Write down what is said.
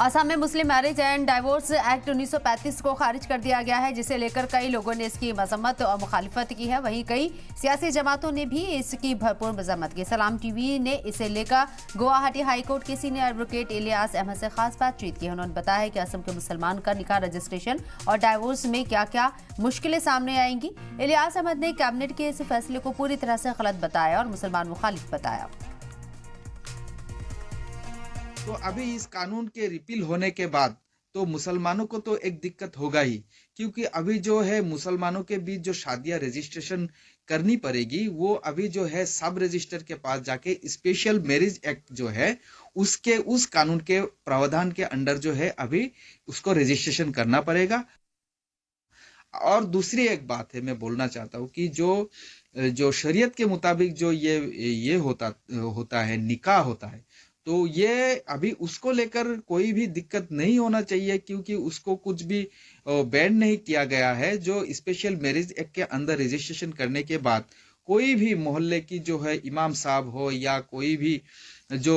असम में मुस्लिम marriage and divorce act 1935 को खारिज कर दिया गया है, जिसे लेकर कई लोगों ने इसकी मजम्मत और मुखालिफत की है। वहीं कई सियासी जमातों ने भी इसकी भरपूर मजम्मत की। सलाम टीवी ने इसे लेकर गुवाहाटी हाईकोर्ट के सीनियर एडवोकेट इलियास अहमद से खास बातचीत की। उन्होंने बताया है कि असम के मुसलमान का निकाह रजिस्ट्रेशन और डाइवोर्स में क्या क्या मुश्किलें सामने आएंगी। इलियास अहमद ने कैबिनेट के इस फैसले को पूरी तरह से गलत बताया और मुसलमान मुखालिफ बताया। तो अभी इस कानून के रिपील होने के बाद तो मुसलमानों को तो एक दिक्कत होगा ही, क्योंकि अभी जो है मुसलमानों के बीच जो शादियां रजिस्ट्रेशन करनी पड़ेगी वो अभी जो है सब रजिस्टर के पास जाके स्पेशल मैरिज एक्ट जो है उसके उस कानून के प्रावधान के अंडर जो है अभी उसको रजिस्ट्रेशन करना पड़ेगा। और दूसरी एक बात है मैं बोलना चाहता हूँ कि जो जो शरीयत के मुताबिक जो ये होता है निकाह होता है, तो ये अभी उसको लेकर कोई भी दिक्कत नहीं होना चाहिए, क्योंकि उसको कुछ भी बैन नहीं किया गया है। जो स्पेशल मैरिज एक्ट के अंदर रजिस्ट्रेशन करने के बाद कोई भी मोहल्ले की जो है इमाम साहब हो या कोई भी जो